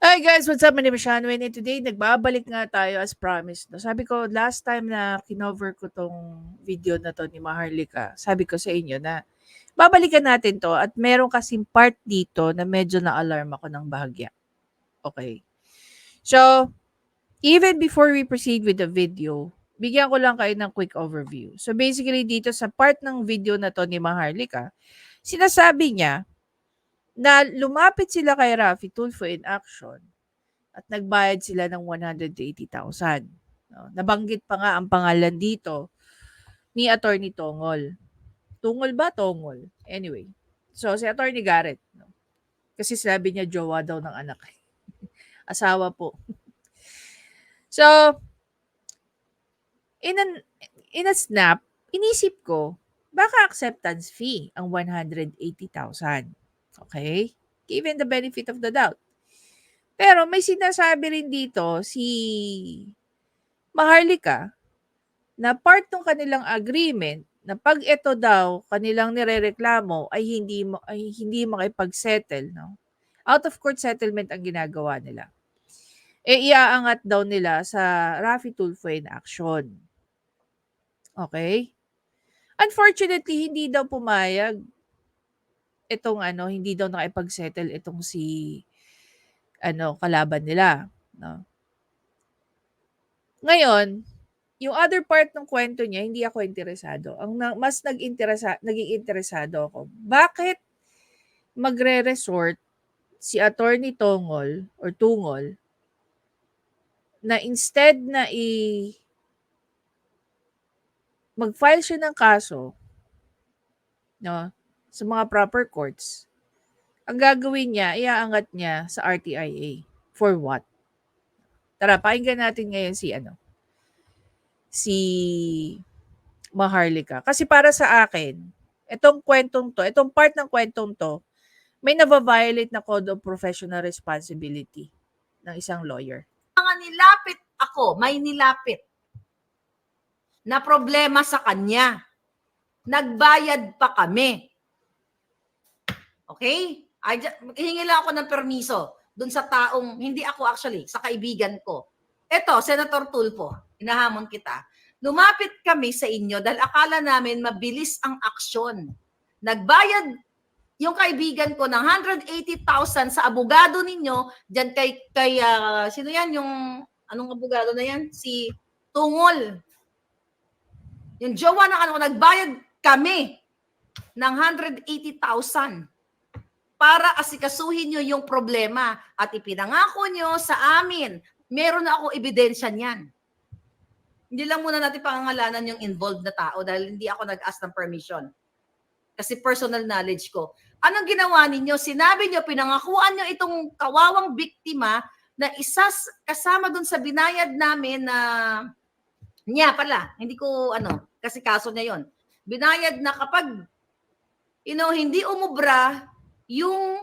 Hi guys, what's up? My name is Shanwin and today nagbabalik nga tayo as promised. No? Sabi ko last time na kinover ko tong video na to ni Maharlika, sabi ko sa inyo na babalikan natin to at meron kasing part dito na medyo na-alarm ako ng bahagya. Okay. So, even before we proceed with the video, bigyan ko lang kayo ng quick overview. So basically dito sa part ng video na to ni Maharlika, sinasabi niya na lumapit sila kay Raffy Tulfo in action at nagbayad sila ng 180,000. No? Nabanggit pa nga ang pangalan dito ni Attorney Tongol. Tungol ba? Tongol. Anyway. So, si Attorney Garrett. No? Kasi sabi niya, jowa daw ng anak. Asawa po. So, in a snap, inisip ko, baka acceptance fee ang 180,000. Okay? Given the benefit of the doubt. Pero may sinasabi rin dito si Maharlika na part ng kanilang agreement na pag ito daw kanilang nirereklamo ay hindi makipag-settle, no? Out of court settlement ang ginagawa nila. Iaangat daw nila sa Raffy Tulfo in action. Okay? Unfortunately, hindi daw pumayag itong hindi daw nakipag-settle itong si kalaban nila, no? Ngayon, yung other part ng kwento niya, hindi ako interesado. Mas naging interesado ako. Bakit magre-resort si Attorney Tongol or Tungol na instead na mag-file siya ng kaso, no, sa mga proper courts, ang gagawin niya, iaangat niya sa RTIA. For what? Tara, pakinggan natin ngayon si Maharlika. Kasi para sa akin, itong part ng kwentong to, may nava-violate na Code of Professional Responsibility ng isang lawyer. Nilapit ako, may nilapit na problema sa kanya. Nagbayad pa kami. Okay? Hingi lang ako ng permiso dun sa taong, hindi ako actually, sa kaibigan ko. Eto, Senator Tulfo, inahamon kita. Lumapit kami sa inyo dahil akala namin mabilis ang aksyon. Nagbayad yung kaibigan ko ng 180,000 sa abogado ninyo, dyan kay sino yan? Yung, anong abogado na yan? Si Tungol. Yung jowa ng nagbayad kami ng 180,000 para asikasuhin nyo yung problema at ipinangako nyo sa amin. Meron na akong ebidensya niyan. Hindi lang muna natin pangangalanan yung involved na tao dahil hindi ako nag-ask ng permission. Kasi personal knowledge ko. Anong ginawa ninyo? Sinabi nyo, pinangakuan nyo itong kawawang biktima na kasama dun sa binayad namin na niya pala. Hindi ko kasi kaso niya yon. Binayad na kapag hindi umubra yung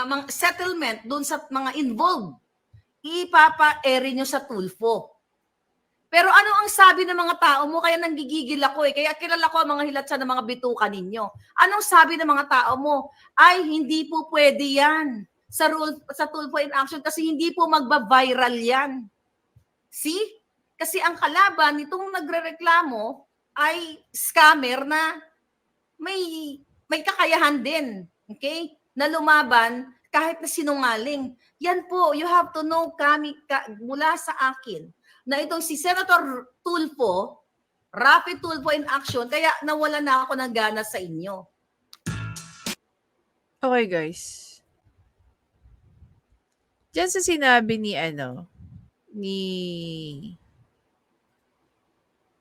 mga settlement dun sa mga involved, ipapa-ere nyo sa Tulfo. Pero ano ang sabi ng mga tao mo? Kaya nanggigigil ako eh. Kaya kilala ko ang mga hilatsa ng mga bituka ninyo. Anong sabi ng mga tao mo? Ay, hindi po pwede yan sa Tulfo in action kasi hindi po magba-viral yan. See? Kasi ang kalaban nitong nagrereklamo ay scammer na may kakayahan din. Okay? Na lumaban kahit na sinungaling. Yan po, you have to know mula sa akin na itong si Senator Tulfo, Raffy Tulfo in action, kaya nawala na ako ng gana sa inyo. Okay, guys. Diyan sa sinabi ni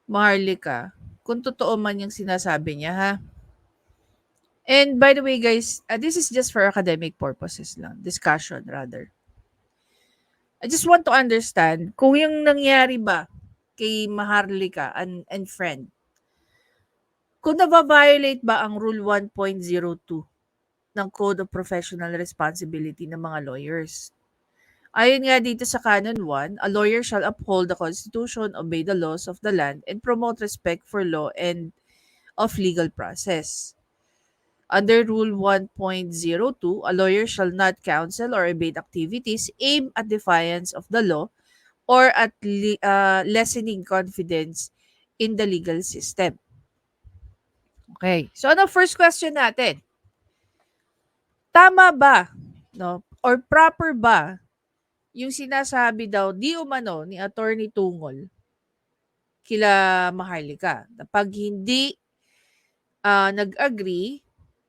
Maharlika, kung totoo man yung sinasabi niya, ha? And by the way, guys, this is just for academic purposes lang. Discussion, rather. I just want to understand kung yung nangyari ba kay Maharlika and friend, kung naba-violate ba ang Rule 1.02 ng Code of Professional Responsibility ng mga lawyers. Ayon nga dito sa Canon 1, a lawyer shall uphold the Constitution, obey the laws of the land, and promote respect for law and of legal process. Under Rule 1.02, a lawyer shall not counsel or abet activities aimed at defiance of the law or at lessening confidence in the legal system. Okay. So, ano first question natin? Tama ba, no? Or proper ba yung sinasabi daw di umano ni Attorney Tungol kila Maharlika na pag hindi nag-agree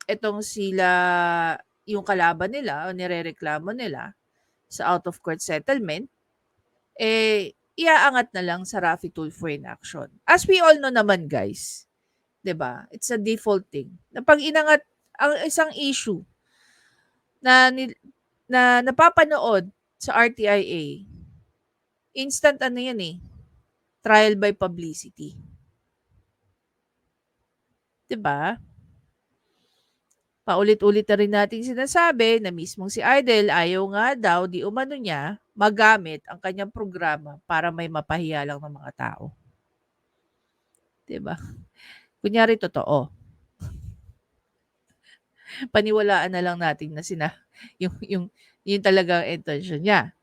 itong sila yung kalaban nila o nirereklamo nila sa out of court settlement, iaangat na lang sa Raffy Tulfo in action. As we all know naman guys, 'di ba? It's a default thing. Na pag inangat ang isang issue na na napapanood sa RTIA, instant ano 'yan trial by publicity. 'Di ba? Paulit-ulit na rin nating sinasabi na mismong si Idol ayaw nga daw di umano niya magamit ang kanyang programa para may mapahiya lang ng mga tao. 'Di ba? Kunyari totoo. Paniwalaan na lang natin na yung talagang intention niya.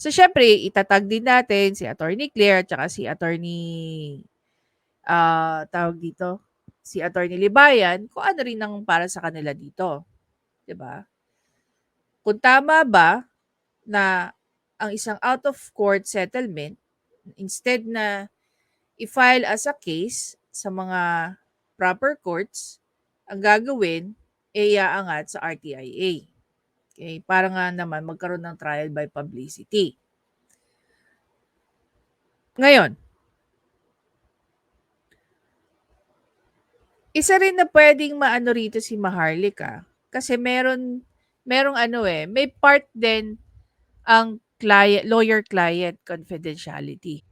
So syempre itatag din natin si Attorney Claire at si Attorney tawag dito, si Attorney Libayan kung ano rin ang para sa kanila dito, 'di ba? Kung tama ba na ang isang out of court settlement instead na i-file as a case sa mga proper courts, ang gagawin iaangat sa RTIA. Okay, para nga naman magkaroon ng trial by publicity. Ngayon, isa rin na pwedeng maano rito si Maharlika kasi merong may part din ang lawyer-client confidentiality.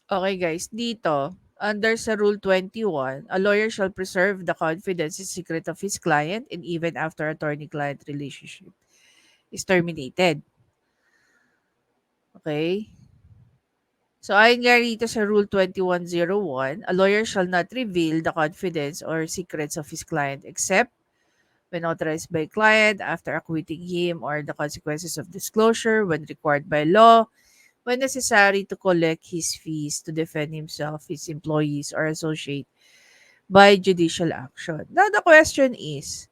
Okay guys, dito, under sa Rule 21, a lawyer shall preserve the confidence and secret of his client and even after attorney-client relationship is terminated. Okay? So, ayon nga rito sa Rule 2101, a lawyer shall not reveal the confidence or secrets of his client except when authorized by client after acquitting him or the consequences of disclosure when required by law, when necessary to collect his fees to defend himself, his employees, or associate by judicial action. Now, the question is,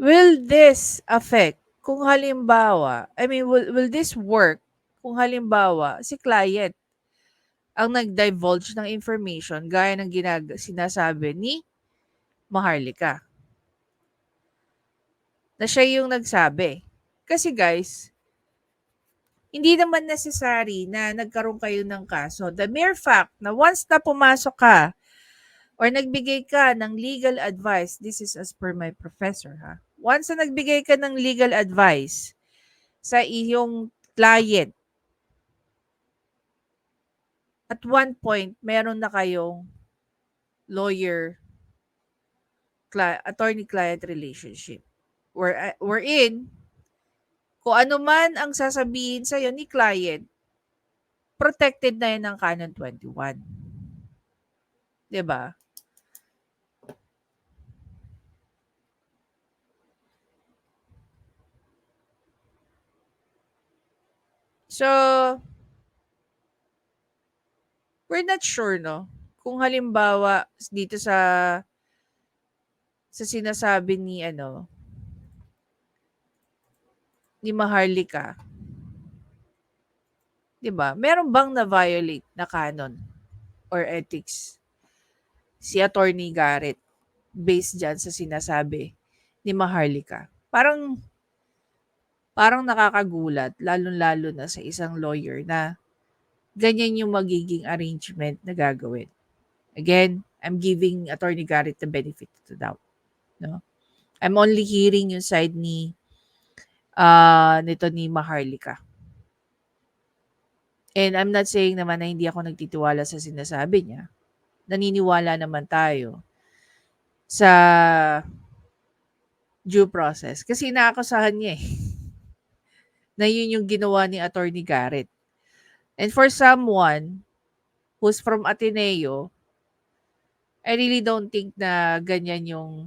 will this affect kung halimbawa, will this work kung halimbawa si client ang nag-divulge ng information gaya ng sinasabi ni Maharlika na siya yung nagsabi. Kasi guys, hindi naman necessary na nagkaroon kayo ng kaso. The mere fact na once na pumasok ka or nagbigay ka ng legal advice, this is as per my professor ha. Once na nagbigay ka ng legal advice sa iyong client, at one point, meron na kayong lawyer attorney-client relationship. Wherein, kung ano man ang sasabihin sa'yo ni client, protected na yan ng Canon 21. 'Di ba? So, we're not sure, no? Kung halimbawa, dito sa sinasabi ni Maharlika, 'di ba? Meron bang na-violate na canon or ethics si Attorney Garrett based dyan sa sinasabi ni Maharlika? Parang nakakagulat, lalong-lalo na sa isang lawyer na ganyan yung magiging arrangement na gagawin. Again, I'm giving Attorney Garrett the benefit of the doubt. No? I'm only hearing yung side nito ni Maharlika. And I'm not saying naman na hindi ako nagtitiwala sa sinasabi niya. Naniniwala naman tayo sa due process. Kasi inaakusahan niya na yun yung ginawa ni Attorney Garrett. And for someone who's from Ateneo, I really don't think na ganyan yung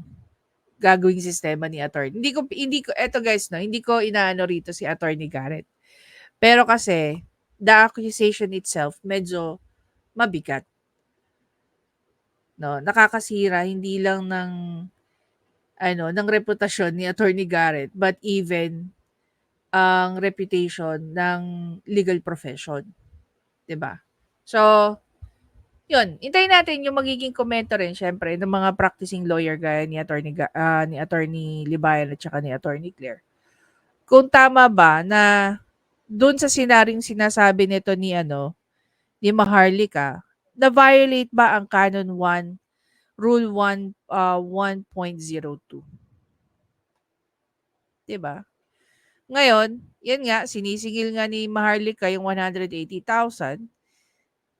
gagawing sistema ni attorney. Hindi ko eto guys, no, hindi ko inaano rito si Attorney Garrett. Pero kasi the accusation itself medyo mabigat, no. Nakakasira hindi lang ng reputasyon ni Attorney Garrett but even ang reputation ng legal profession, 'di ba? So, 'yun, hintayin natin yung magiging komento rin siyempre ng mga practicing lawyer gaya ni Attorney Libayan at saka ni Attorney Claire. Kung tama ba na dun sa sinasabi nito ni Maharlika, na-violate ba ang Canon 1, Rule 1.02, 'di ba? Ngayon, 'yan nga sinisingil nga ni Maharlika yung 180,000,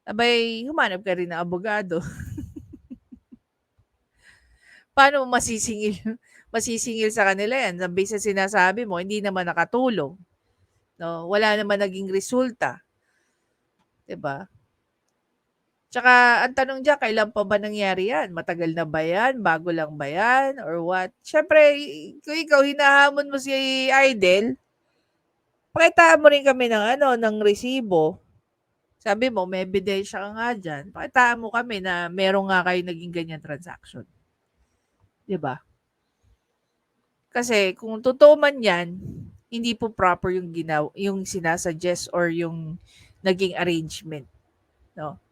abay humanap ka rin ng abogado. Paano mo masisingil masisingil sa kanila 'yan, base sa sinasabi mo hindi naman nakatulong, 'no? Wala naman naging resulta, 'di ba? Tsaka ang tanong diyan, kailan pa ba nangyari 'yan? Matagal na ba 'yan, bago lang ba 'yan or what? Siyempre kung ikaw hinahamon mo si Idol, pakitaan mo rin kami ng resibo. Sabi mo may ebidensya ka nga diyan, pakitaan mo kami na meron nga kayong naging ganyang transaction, 'di ba? Kasi kung totoo man 'yan, hindi po proper yung sinasuggest or yung naging arrangement, 'no?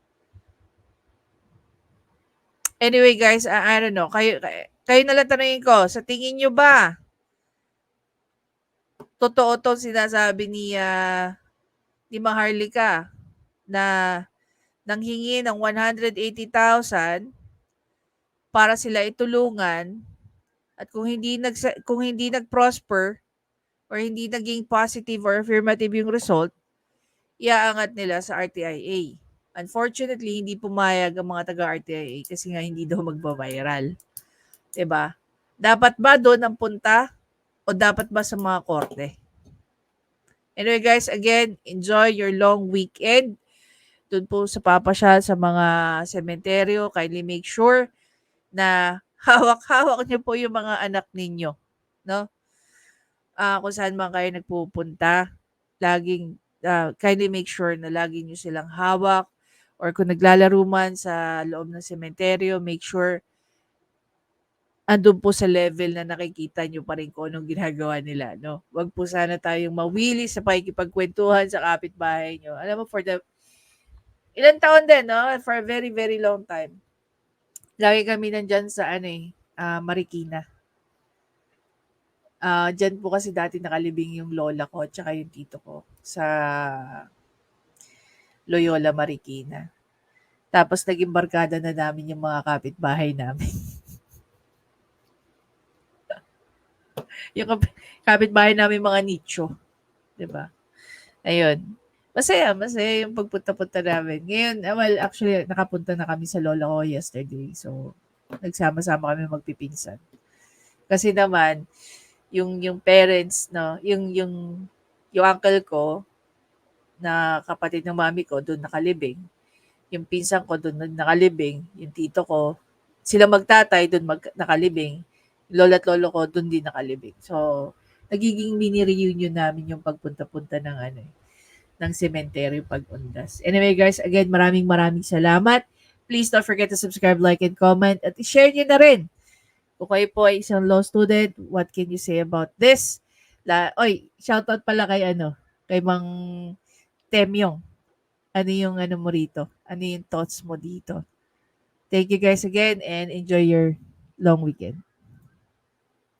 Anyway guys, I don't know, kayo na lang tanungin ko, sa tingin niyo ba totoo 'tong sinasabi ni Maharlika na nanghingi ng 180,000 para sila itulungan at kung hindi nag-prosper or hindi naging positive or affirmative yung result, iaangat nila sa RTIA. Unfortunately, hindi pumayag ang mga taga-RTIA kasi nga hindi daw magba-viral. 'Di ba? Dapat ba doon ang punta o dapat ba sa mga korte? Anyway guys, again, enjoy your long weekend. Doon po sa papasyal sa mga sementeryo, kindly make sure na hawak-hawak niyo po yung mga anak ninyo, no? Kung saan man kayo nagpupunta, kindly make sure na lagi niyo silang hawak or kung naglalaro man sa loob ng sementeryo, make sure andun po sa level na nakikita niyo pa rin kung anong ginagawa nila, no? Wag po sana tayong mawili sa pakikipagkwentuhan sa kapitbahay niyo. Alam mo, for the ilang taon din, no? For a very, very long time. Lagi kami nandyan sa Marikina. Diyan po kasi dati nakalibing yung lola ko at saka yung tito ko sa Loyola, Marikina. Tapos naging barkada na namin yung mga kapitbahay namin. Yung kapitbahay namin mga nicho, 'di ba? Ayun. Masaya, masaya yung pagpunta-punta namin. Ngayon, well, actually, nakapunta na kami sa lola ko yesterday. So, nagsama-sama kami magpipinsan. Kasi naman, yung parents, no, yung uncle ko, na kapatid ng mami ko, doon nakalibing. Yung pinsan ko, doon nakalibing. Yung tito ko, sila magtatay, doon nakalibing. Lola at lolo ko, doon din nakalibing. So, nagiging mini reunion namin yung pagpunta-punta ng cemetery pag-undas. Anyway guys, again, maraming salamat. Please don't forget to subscribe, like, and comment. At i-share nyo na rin. Kung kayo po ay isang law student, what can you say about this? Shoutout pala kay Mang Temyong. Ano yung mo rito? Ano yung thoughts mo dito? Thank you guys again and enjoy your long weekend.